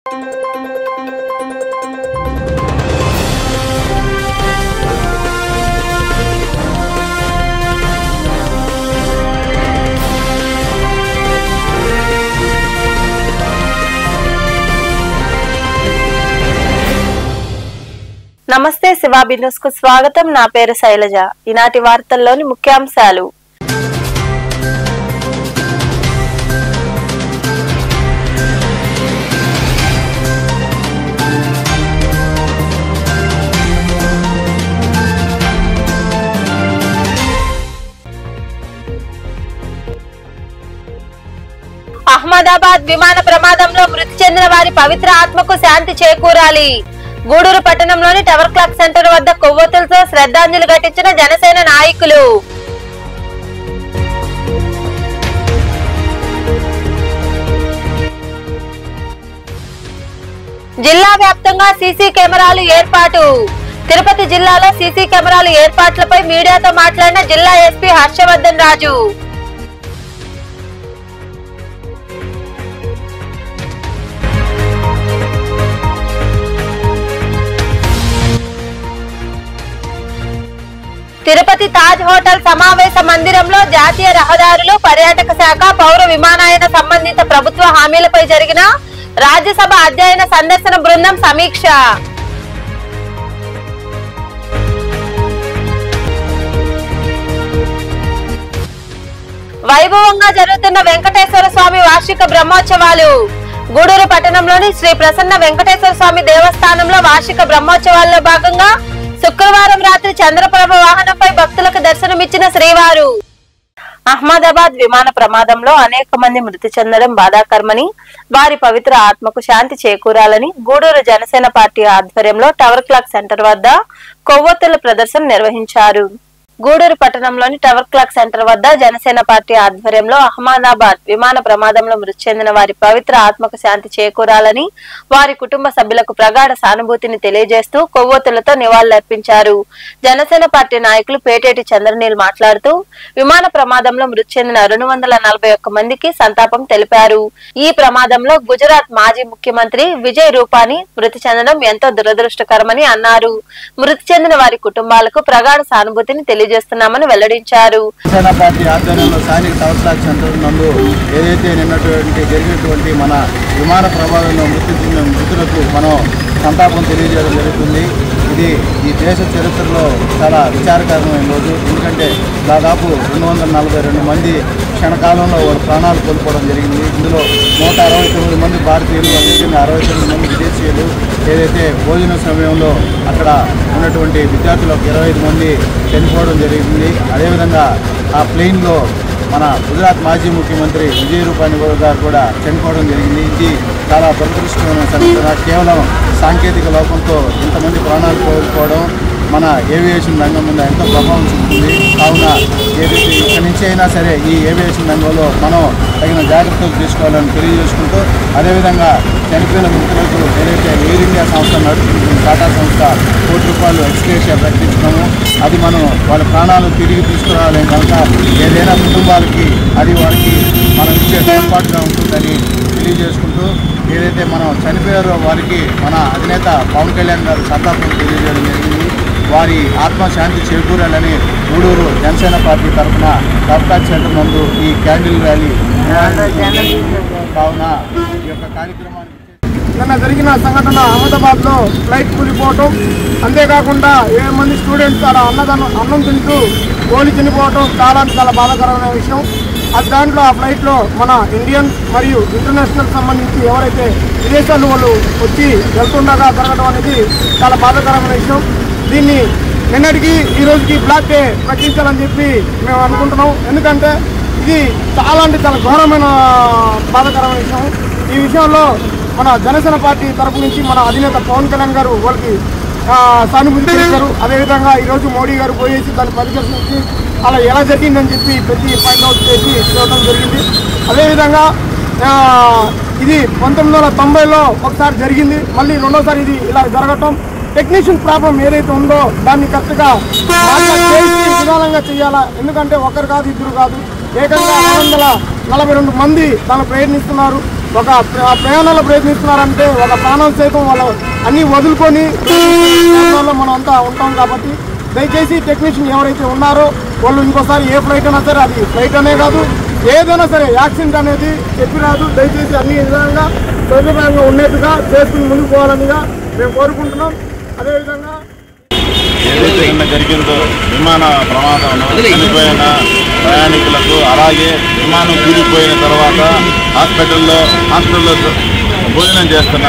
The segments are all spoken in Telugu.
నమస్తే శివాబి న్యూస్ కు స్వాగతం. నా పేరు శైలజ. ఈనాటి వార్తల్లోని ముఖ్యాంశాలు. అహ్మదాబాద్ విమాన ప్రమాదంలో మృతి చెందిన వారి పవిత్ర ఆత్మకు శాంతి చేకూరాలి. గూడూరు పట్టణంలోని టవర్ క్లాక్ సెంటర్ వద్ద కొవ్వొత్తులతో శ్రద్ధాంజలి ఘటించిన జనసేన నాయకులు. జిల్లా వ్యాప్తంగా సీసీ కెమెరాలు ఏర్పాటు. తిరుపతి జిల్లాలో సీసీ కెమెరాలు ఏర్పాట్లపై మీడియాతో మాట్లాడిన జిల్లా ఎస్పీ హర్షవర్ధన్ రాజు. తిరుపతి తాజ్ హోటల్ సమావేశ మందిరంలో జాతీయ రహదారులు, పర్యాటక శాఖ, పౌర విమానయాన సంబంధిత ప్రభుత్వ హామీలపై జరిగిన రాజ్యసభ అధ్యయన సందర్శన బృందం సమీక్ష. వైభవంగా జరుగుతున్న వెంకటేశ్వర స్వామి వార్షిక బ్రహ్మోత్సవాలు. గూడూరు పట్టణంలోని శ్రీ ప్రసన్న వెంకటేశ్వర స్వామి దేవస్థానంలో వార్షిక బ్రహ్మోత్సవాల్లో భాగంగా శుక్రవారం రాత్రి చంద్రప్రభ వాహనంపై భక్తులకు దర్శనమిచ్చిన శ్రీవారు. అహ్మదాబాద్ విమాన ప్రమాదంలో అనేక మంది మృతి చెందడం బాధాకరమని, వారి పవిత్ర ఆత్మకు శాంతి చేకూరాలని గూడూరు జనసేన పార్టీ ఆధ్వర్యంలో టవర్ క్లాక్ సెంటర్ వద్ద కొవ్వొత్తుల ప్రదర్శన నిర్వహించారు. గూడూరు పట్టణంలోని టవర్ క్లాక్ సెంటర్ వద్ద జనసేన పార్టీ ఆధ్వర్యంలో అహ్మదాబాద్ విమాన ప్రమాదంలో మృతి చెందిన వారి పవిత్ర ఆత్మకు శాంతి చేకూరాలని, వారి కుటుంబ సభ్యులకు ప్రగాఢ సానుభూతిని తెలియజేస్తూ కొవ్వొత్తులతో నివాళులర్పించారు. జనసేన పార్టీ నాయకులు పేటేటి చంద్రనీల్ మాట్లాడుతూ విమాన ప్రమాదంలో మృతి చెందిన 241 మందికి సంతాపం తెలిపారు. ఈ ప్రమాదంలో గుజరాత్ మాజీ ముఖ్యమంత్రి విజయ్ రూపానీ మృతి చెందడం ఎంతో దురదృష్టకరమని అన్నారు. మృతి చెందిన వారి కుటుంబాలకు ప్రగాఢ సానుభూతిని చేస్తున్నామని వెల్లడించారు. జనసేన పార్టీ ఆధ్వర్యంలో స్థానిక టవర్ క్లాక్ సెంటర్ నందు ఏదైతే జరిగినటువంటి మన విమాన ప్రమాదంలో మృతి చెందిన మృతులకు మనం సంతాపం తెలియజేయడం జరుగుతుంది. ఇది ఈ దేశ చరిత్రలో చాలా విచారకరమైన రోజు. ఎందుకంటే దాదాపు 242 మంది క్షణకాలంలో వారి ప్రాణాలు కోల్పోవడం జరిగింది. ఇందులో 169 మంది భారతీయులు, అదేవిధంగా 69 మంది విదేశీయులు. ఏదైతే భోజన సమయంలో అక్కడ ఉన్నటువంటి విద్యార్థులకు 25 మంది చనిపోవడం జరిగింది. అదేవిధంగా ఆ ప్లేన్లో మన గుజరాత్ మాజీ ముఖ్యమంత్రి విజయ్ రూపానీ గారు కూడా చనిపోవడం జరిగింది. ఇది చాలా దురదృష్టమైన సంఘటన. కేవలం సాంకేతిక లోపంతో ఇంతమంది ప్రాణాలు కోల్పోవడం మన ఏవియేషన్ రంగం మీద ఎంతో ప్రభావం చూపుతుంది. కావున ఏదైతే ఇక్కడి నుంచి అయినా సరే ఈ ఏవియేషన్ రంగంలో మనం తగిన జాగ్రత్తలు తీసుకోవాలని తెలియజేసుకుంటూ, అదేవిధంగా చనిపోయిన మిత్రులకు ఏదైతే ఎయిర్ ఇండియా సంస్థ నడుపుతుంది, టాటా సంస్థ ₹1 కోటి ఎక్స్గ్రేషియా ప్రకటించడము, అది మనం వాళ్ళ ప్రాణాలు తిరిగి తీసుకురావాలని కనుక ఏదైనా కుటుంబాలకి అది వారికి మనం ఇచ్చే ఏర్పాటుగా ఉంటుందని తెలియజేసుకుంటూ, ఏదైతే మనం చనిపోయారో వారికి మన అధినేత పవన్ కళ్యాణ్ గారు సంతాపం తెలియజేయడం జరిగింది. వారి ఆత్మశాంతి చేకూరాలని గూడూరు జనసేన పార్టీ తరఫున టవర్ క్లాక్ సెంటర్ నందు ఈ క్యాండిల్ ర్యాలీ కావున ఈ యొక్క కార్యక్రమాన్ని నిన్న జరిగిన సంఘటన అహ్మదాబాద్లో ఫ్లైట్ కూలిపోవటం, అంతేకాకుండా 7 మంది స్టూడెంట్స్ అలా అన్నం తింటూ గోలి చనిపోవటం చాలా బాధాకరమైన విషయం. దాంట్లో ఆ ఫ్లైట్లో మన ఇండియన్ మరియు ఇంటర్నేషనల్ సంబంధించి ఎవరైతే విదేశాలు వాళ్ళు వచ్చి వెళ్తుండగా జరగడం అనేది చాలా బాధాకరమైన విషయం. దీన్ని నిన్నటికి ఈ రోజుకి బ్లాక్ డే ప్రకటించాలని చెప్పి మేము అనుకుంటున్నాం. ఎందుకంటే ఇది చాలా ఘోరమైన బాధాకరమైన విషయం. ఈ విషయంలో మన జనసేన పార్టీ తరపు నుంచి మన అధినేత పవన్ కళ్యాణ్ గారు వాళ్ళకి సానుభూతి తెలిపారు. అదేవిధంగా ఈరోజు మోడీ గారు పోయేసి దాన్ని పరిశీలించి అలా ఎలా జరిగిందని చెప్పి ప్రతి ఫైండ్ అవుట్ చేసి చూడటం జరిగింది. అదేవిధంగా ఇది 1990లో ఒకసారి జరిగింది, మళ్ళీ రెండోసారి ఇది ఇలా జరగటం. టెక్నీషియన్ ప్రాబ్లం ఏదైతే ఉందో దాన్ని కరెక్ట్గా విధానంగా చేయాలా. ఎందుకంటే ఒకరు కాదు, ఇద్దరు కాదు, ఏకంగా 642 మంది దాన్ని ప్రయత్నిస్తున్నారు. ఒక ప్రయాణంలో ప్రయత్నిస్తున్నారంటే ఒక ప్రాణం సైతం వాళ్ళు అన్నీ వదులుకొని మనం అంతా ఉంటాం. కాబట్టి దయచేసి టెక్నీషియన్ ఎవరైతే ఉన్నారో వాళ్ళు ఇంకోసారి ఏ ఫ్లైట్ అయినా సరే, అది ఫ్లైట్ అనే కాదు ఏదైనా సరే యాక్సిడెంట్ అనేది చెప్పిరాదు. దయచేసి అన్ని విధంగా సౌకర్యంగా ఉండేట్టుగా చేసుకుని ముందుకు పోవాలనిగా మేము కోరుకుంటున్నాం. అదేవిధంగా ఏదైతే నిన్న జరిగిందో విమాన ప్రమాదంలో చనిపోయిన ప్రయాణికులకు, అలాగే విమానం కూలిపోయిన తర్వాత హాస్పిటల్లో భోజనం చేస్తున్న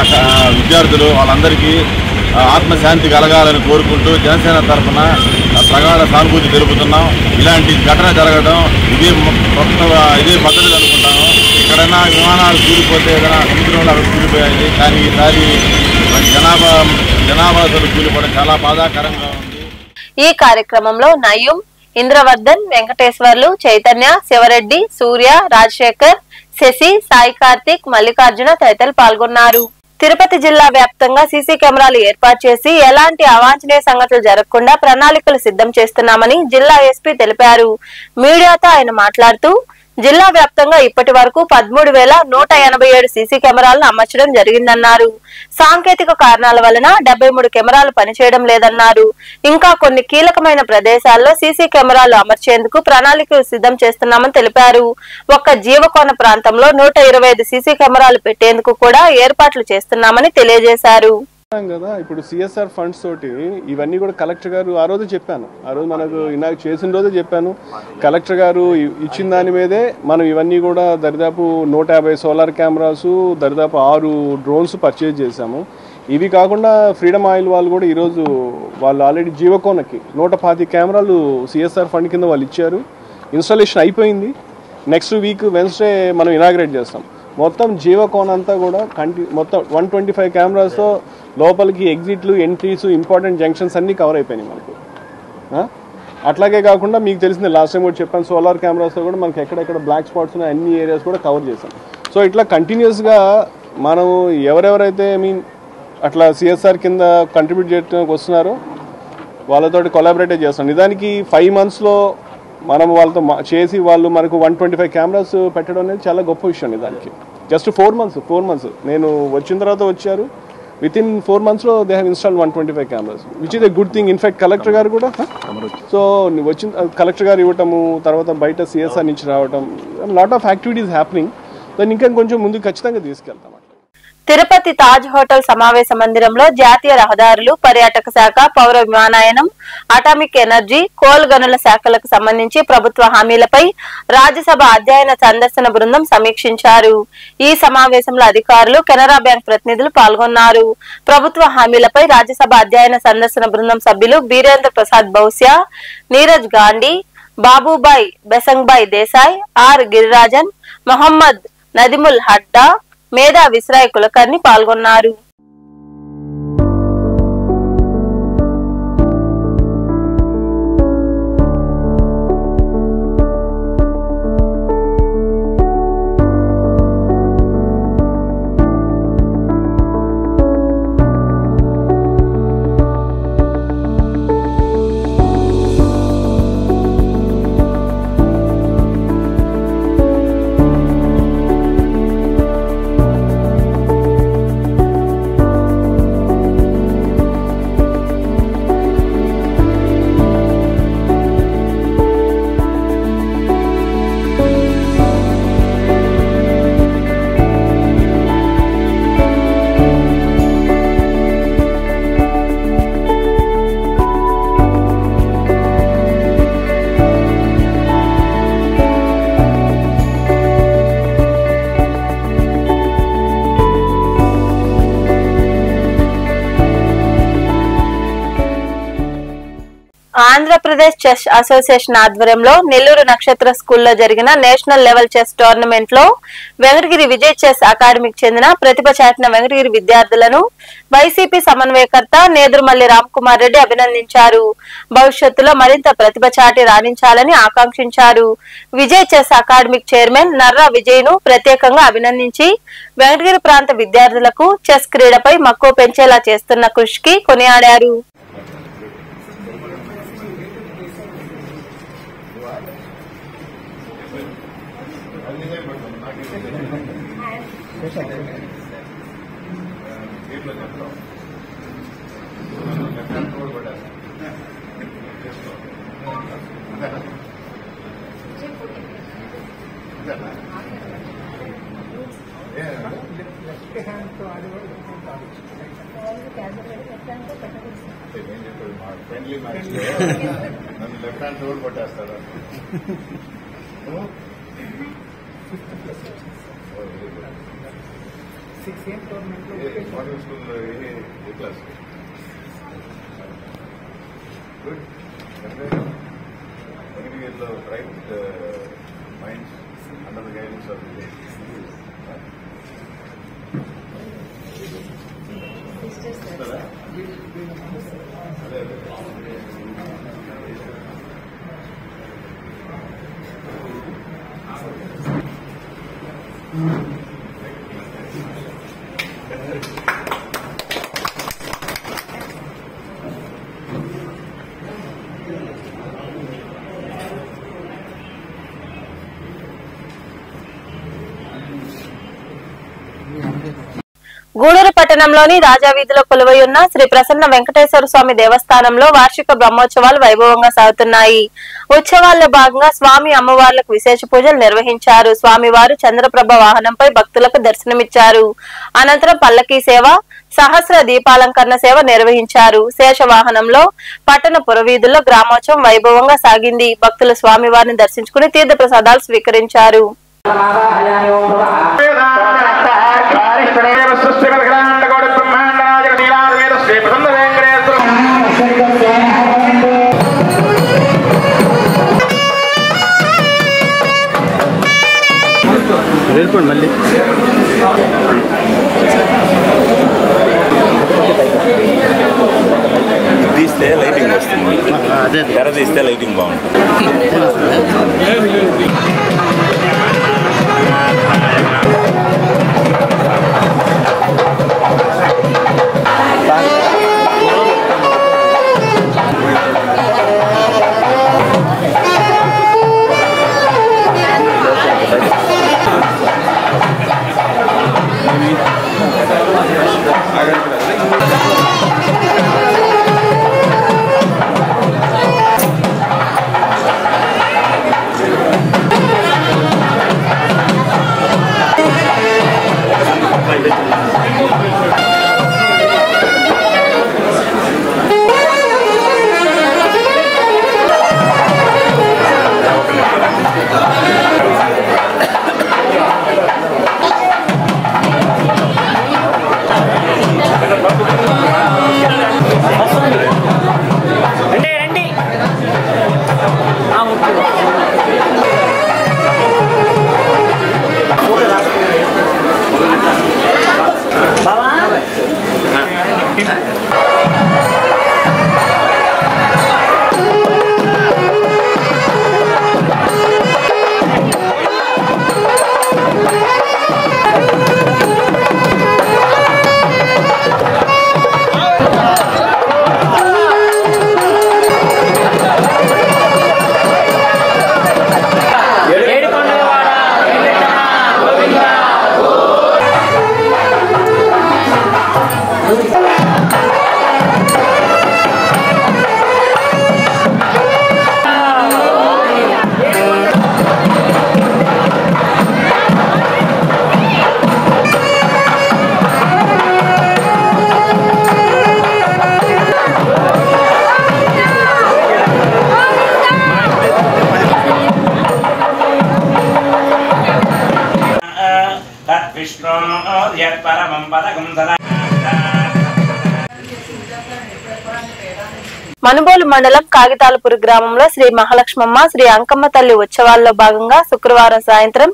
విద్యార్థులు వాళ్ళందరికీ ఆత్మశాంతి కలగాలని కోరుకుంటూ జనసేన తరఫున ప్రగాఢ సానుభూతి తెలుపుతున్నాం. ఇలాంటి ఘటన జరగడం ఇదే పద్ధతి అనుకుంటాము. ఎక్కడైనా విమానాలు కూలిపోతే ఏదైనా సముద్రంలో కూలిపోయాయి, కానీ ఈసారి జనాభాతో కూలిపోవడం చాలా బాధాకరంగా ఉంది. ఈ కార్యక్రమంలో నయూం, ఇంద్రవర్ధన్, వెంకటేశ్వర్లు, చైతన్య, శివరెడ్డి, సూర్య, రాజశేఖర్, శశి, సాయి కార్తిక్, మల్లికార్జున తదితరులు పాల్గొన్నారు. తిరుపతి జిల్లా వ్యాప్తంగా సీసీ కెమెరాలు ఏర్పాటు చేసి ఎలాంటి అవాంఛనీయ సంఘటనలు జరగకుండా ప్రణాళికలు సిద్ధం చేస్తున్నామని జిల్లా ఎస్పీ తెలిపారు. మీడియాతో ఆయన మాట్లాడుతూ జిల్లా వ్యాప్తంగా ఇప్పటి వరకు 13,187 సీసీ కెమెరాలను అమర్చడం జరిగిందన్నారు. సాంకేతిక కారణాల వలన 73 కెమెరాలు పనిచేయడం లేదన్నారు. ఇంకా కొన్ని కీలకమైన ప్రదేశాల్లో సీసీ కెమెరాలు అమర్చేందుకు ప్రణాళికలు సిద్ధం చేస్తున్నామని తెలిపారు. ఒక్క జీవకోన ప్రాంతంలో 125 సీసీ కెమెరాలు పెట్టేందుకు కూడా ఏర్పాట్లు చేస్తున్నామని తెలియజేశారు. కదా ఇప్పుడు సిఎస్ఆర్ ఫండ్స్ తోటి ఇవన్నీ కూడా కలెక్టర్ గారు ఆ రోజు చెప్పాను, ఆ రోజు మనకు ఇనాగ్ చేసిన రోజే చెప్పాను. కలెక్టర్ గారు ఇచ్చిన దాని మీదే మనం ఇవన్నీ కూడా దరిదాపు 150 సోలార్ కెమెరాస్, దరిదాపు 6 డ్రోన్స్ పర్చేజ్ చేశాము. ఇవి కాకుండా ఫ్రీడమ్ ఆయిల్ వాళ్ళు కూడా ఈరోజు వాళ్ళు ఆల్రెడీ జీవకోనకి 125 కెమెరాలు సిఎస్ఆర్ ఫండ్ కింద వాళ్ళు ఇచ్చారు. ఇన్స్టాలేషన్ అయిపోయింది. నెక్స్ట్ వీక్ వెన్స్డే మనం ఇనాగ్రేట్ చేస్తాం. మొత్తం జీవకోన్ అంతా కూడా మొత్తం 125 కెమెరాస్తో లోపలికి ఎగ్జిట్లు, ఎంట్రీస్, ఇంపార్టెంట్ జంక్షన్స్ అన్నీ కవర్ అయిపోయినాయి మనకు. అట్లాగే కాకుండా మీకు తెలిసింది లాస్ట్ టైం కూడా చెప్పాను, సోలార్ కెమెరాస్తో కూడా మనకి ఎక్కడెక్కడ బ్లాక్ స్పాట్స్ ఉన్నాయి అన్ని ఏరియాస్ కూడా కవర్ చేసాం. సో ఇట్లా కంటిన్యూస్గా మనం ఎవరెవరైతే అట్లా సిఎస్ఆర్ కింద కంట్రిబ్యూట్ చేయడానికి వస్తున్నారో వాళ్ళతోటి కొలాబరేట్ చేస్తాం. నిజానికి 5 monthsలో మనం వాళ్ళతో చేసి వాళ్ళు మనకు 125 కెమెరాస్ పెట్టడం అనేది చాలా గొప్ప విషయం. నిజానికి జస్ట్ 4 months నేను వచ్చిన తర్వాత వచ్చారు. వితిన్ 4 monthsలో they have installed 125 cameras, which is a good thing. In fact collector గారు కూడా సో వచ్చిన కలెక్టర్ గారు ఇవ్వటము, తర్వాత బయట సిఎస్ఆర్ నుంచి రావటం, లాట్ ఆఫ్ యాక్టివిటీస్ హ్యాపెనింగ్. దాన్ని ఇంకా కొంచెం ముందు ఖచ్చితంగా తీసుకెళ్తాం. తిరుపతి తాజ్ హోటల్ సమావేశ మందిరంలో జాతీయ రహదారులు, పర్యాటక శాఖ, పౌర విమానయానం, అటామిక్ ఎనర్జీ, కోల్ గనుల శాఖలకు సంబంధించి ప్రభుత్వ హామీలపై రాజ్యసభ అధ్యయన సందర్శన బృందం సమీక్షించారు. ఈ సమావేశంలో అధికారులు, కెనరా బ్యాంక్ ప్రతినిధులు పాల్గొన్నారు. ప్రభుత్వ హామీలపై రాజ్యసభ అధ్యయన సందర్శన బృందం సభ్యులు బీరేంద్ర ప్రసాద్ బౌసియా, నీరజ్ గాంధీ, బాబుబాయ్ బెసంగ్బాయ్ దేశాయ్, ఆర్ గిరిరాజన్, మొహమ్మద్ నదిముల్ హడ్డా, మేధా విశ్రాయ్ కులకర్ణి పాల్గొన్నారు. ఆంధ్రప్రదేశ్ చెస్ అసోసియేషన్ ఆధ్వర్యంలో నెల్లూరు నక్షత్ర స్కూల్లో జరిగిన నేషనల్ లెవెల్ చెస్ టోర్నమెంట్ లో వెంకటగిరి విజయ్ చెస్ అకాడమీకి చెందిన ప్రతిభ చాటిన వెంకటగిరి విద్యార్థులను వైసీపీ సమన్వయకర్త నేదురుమల్లి రామ్కుమార్ రెడ్డి అభినందించారు. భవిష్యత్తులో మరింత ప్రతిభ చాటి రాణించాలని ఆకాంక్షించారు. విజయ్ చెస్ అకాడమీకి చైర్మన్ నర్రా విజయ్ ను ప్రత్యేకంగా అభినందించి వెంకటగిరి ప్రాంత విద్యార్థులకు చెస్ క్రీడపై మక్కువ పెంచేలా చేస్తున్న కృషికి కొనియాడారు. ఫ్రెండ్లీ మ్యాచ్ నన్ను లెఫ్ట్ హ్యాండ్ రోడ్ కొట్టేస్తారా? స్కూల్లో ఏ క్లాస్? గుడ్. సెకండ్ ఇయర్లో bright minds under the guidance of Guduru పట్టణంలోని రాజావీధిలో కొలువై ఉన్న శ్రీ ప్రసన్న వెంకటేశ్వర స్వామి దేవస్థానంలో వార్షిక బ్రహ్మోత్సవాలు వైభవంగా సాగుతున్నాయి. ఉత్సవాల్లో భాగంగా స్వామి అమ్మవార్లకు విశేష పూజలు నిర్వహించారు. స్వామివారు చంద్రప్రభ వాహనంపై భక్తులకు దర్శనమిచ్చారు. అనంతరం పల్లకీ సేవ, సహస్ర దీపాలంకరణ సేవ నిర్వహించారు. శేషవాహనంలో పట్టణ పురవీధుల్లో గ్రామోత్సవం వైభవంగా సాగింది. భక్తులు స్వామివారిని దర్శించుకుని తీర్థ ప్రసాదాలు స్వీకరించారు. మళ్ళీ తీస్తే లైటింగ్ వస్తుంది, తెర తీస్తే లైటింగ్ బాగుంటుంది. మనుబోలు మండలం కాగితాలపూర్ గ్రామంలో శ్రీ మహాలక్ష్మమ్మ శ్రీ అంకమ్మ తల్లి ఉత్సవాల్లో భాగంగా శుక్రవారం సాయంత్రం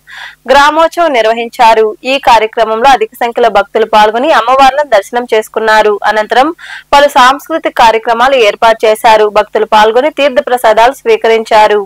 గ్రామోత్సవం నిర్వహించారు. ఈ కార్యక్రమంలో అధిక సంఖ్యలో భక్తులు పాల్గొని అమ్మవార్లను దర్శనం చేసుకున్నారు. అనంతరం పలు సాంస్కృతిక కార్యక్రమాలు ఏర్పాటు చేశారు. భక్తులు పాల్గొని తీర్థ ప్రసాదాలు స్వీకరించారు.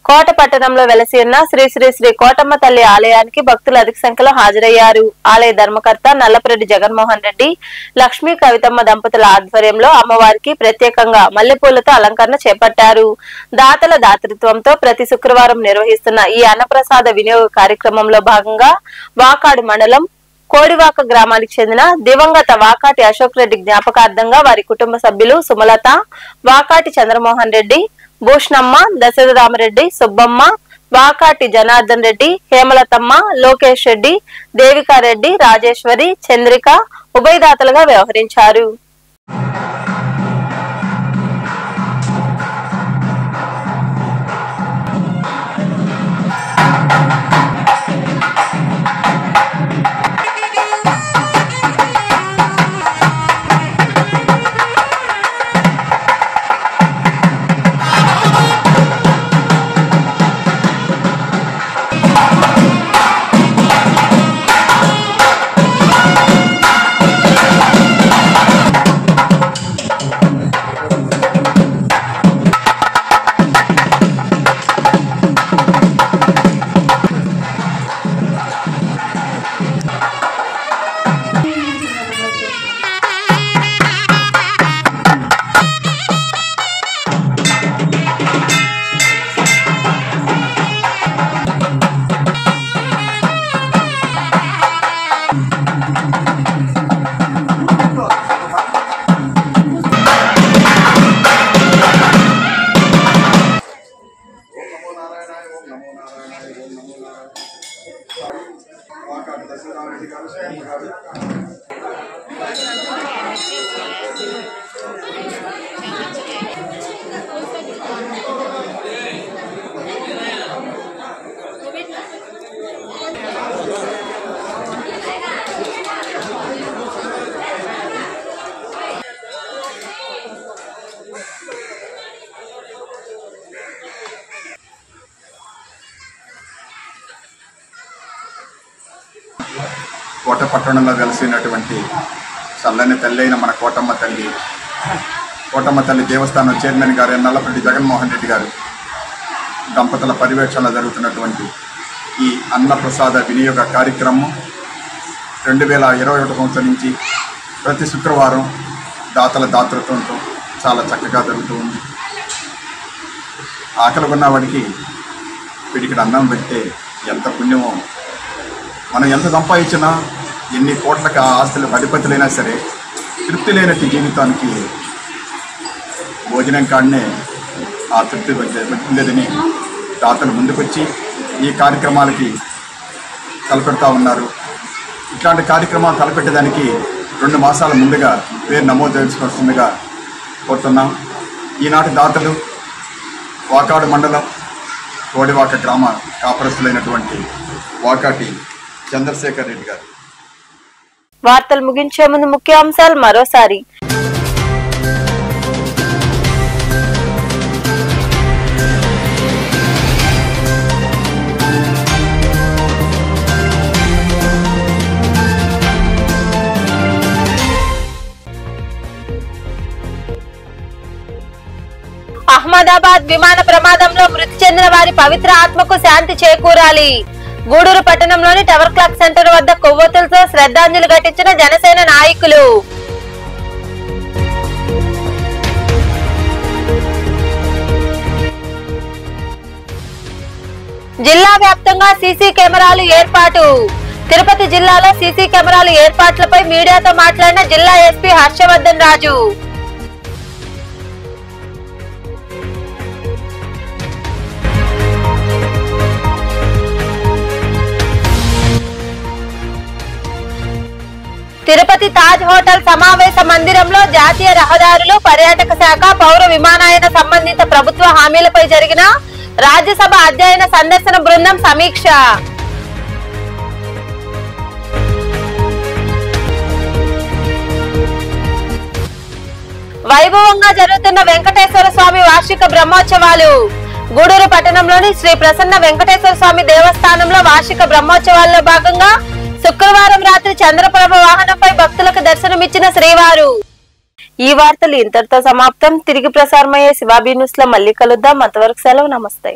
కోట పట్టణంలో వెలసి ఉన్న శ్రీ శ్రీ శ్రీ కోటమ్మ తల్లి ఆలయానికి భక్తులు అధిక సంఖ్యలో హాజరయ్యారు. ఆలయ ధర్మకర్త నల్లపురెడ్డి జగన్మోహన్ రెడ్డి, లక్ష్మీ కవితమ్మ దంపతుల ఆధ్వర్యంలో అమ్మవారికి ప్రత్యేకంగా మల్లెపూలతో అలంకరణ చేపట్టారు. దాతల దాతృత్వంతో ప్రతి శుక్రవారం నిర్వహిస్తున్న ఈ అన్నప్రసాద వినియోగ కార్యక్రమంలో భాగంగా వాకాడు మండలం కోడివాక గ్రామానికి చెందిన దివంగత వాకాటి అశోక్ రెడ్డి జ్ఞాపకార్థంగా వారి కుటుంబ సభ్యులు సుమలత, వాకాటి చంద్రమోహన్ రెడ్డి, భూషణమ్మ, దశరథరామరెడ్డి, సుబ్బమ్మ, వాకాటి జనార్దన్ రెడ్డి, హేమలతమ్మ, లోకేష్ రెడ్డి, దేవికారెడ్డి, రాజేశ్వరి, చంద్రిక ఉభయదాతలుగా వ్యవహరించారు. కోట పట్టణంలో వెలిసినటువంటి చల్లని తల్లి అయిన మన కోటమ్మ తల్లి దేవస్థానం చైర్మన్ గారు నల్లపురెడ్డి జగన్మోహన్ రెడ్డి గారు దంపతుల పర్యవేక్షణలో జరుగుతున్నటువంటి ఈ అన్నప్రసాద వినియోగ కార్యక్రమం 2021 సంవత్సరం నుంచి ప్రతి శుక్రవారం దాతల దాతృత్వంతో చాలా చక్కగా జరుగుతూ ఉంది. ఆకలి ఉన్నవాడికి పిడికిడి అన్నం పెడితే ఎంత పుణ్యమో. మనం ఎంత సంపాదించినా, ఎన్ని కోట్లకు ఆస్తులు అధిపతులైనా సరే తృప్తి లేనట్టు జీవితానికి భోజనం కాడనే ఆ తృప్తి ఉండేదని దాతలు ముందుకొచ్చి ఈ కార్యక్రమాలకి తలపెడతా ఉన్నారు. ఇట్లాంటి కార్యక్రమాలు తలపెట్టడానికి 2 మాసాల ముందుగా పేరు నమోదు చేసుకోవాల్సిందిగా కోరుతున్నాం. ఈనాటి దాతలు వాకాడు మండలం కోడివాక గ్రామ కాపురస్తులైనటువంటి వాకాటి చంద్రశేఖర్ రెడ్డి గారు. వార్తలు ముగించే ముందు ముఖ్యాంశాలు మరోసారి. అహ్మదాబాద్ విమాన ప్రమాదంలో మృతి చెందిన వారి పవిత్ర ఆత్మకు శాంతి చేకూరాలి. గూడూరు పట్టణంలోని టవర్ క్లాక్ సెంటర్ వద్ద కొవ్వొత్తులతో శ్రద్ధాంజలి ఘటించిన జనసేన నాయకులు. జిల్లా వ్యాప్తంగా సీసీ కెమెరాలు ఏర్పాటు. తిరుపతి జిల్లాలో సీసీ కెమెరాలు ఏర్పాట్లపై మీడియాతో మాట్లాడిన జిల్లా ఎస్పీ హర్షవర్ధన్ రాజు. తిరుపతి తాజ్ హోటల్ సమావేశ మందిరంలో జాతీయ రహదారులు, పర్యాటక శాఖ, పౌర విమానయాన సంబంధిత ప్రభుత్వ హామీలపై జరిగిన రాజ్యసభ అధ్యయన సందర్శన బృందం సమీక్ష. వైభవంగా జరుగుతున్న వెంకటేశ్వర స్వామి వార్షిక బ్రహ్మోత్సవాలు. గూడూరు పట్టణంలోని శ్రీ ప్రసన్న వెంకటేశ్వర స్వామి దేవస్థానంలో వార్షిక బ్రహ్మోత్సవాల్లో భాగంగా శుక్రవారం రాత్రి చంద్రప్రభ వాహనంపై భక్తులకు దర్శనమిచ్చిన శ్రీవారు. ఈ వార్తలు ఇంతటితో సమాప్తం. తిరిగి ప్రసారమయ్యే శివాబీ న్యూస్ లో మళ్ళీ కలుద్దాం. అంతవరకు సెలవు. నమస్తే.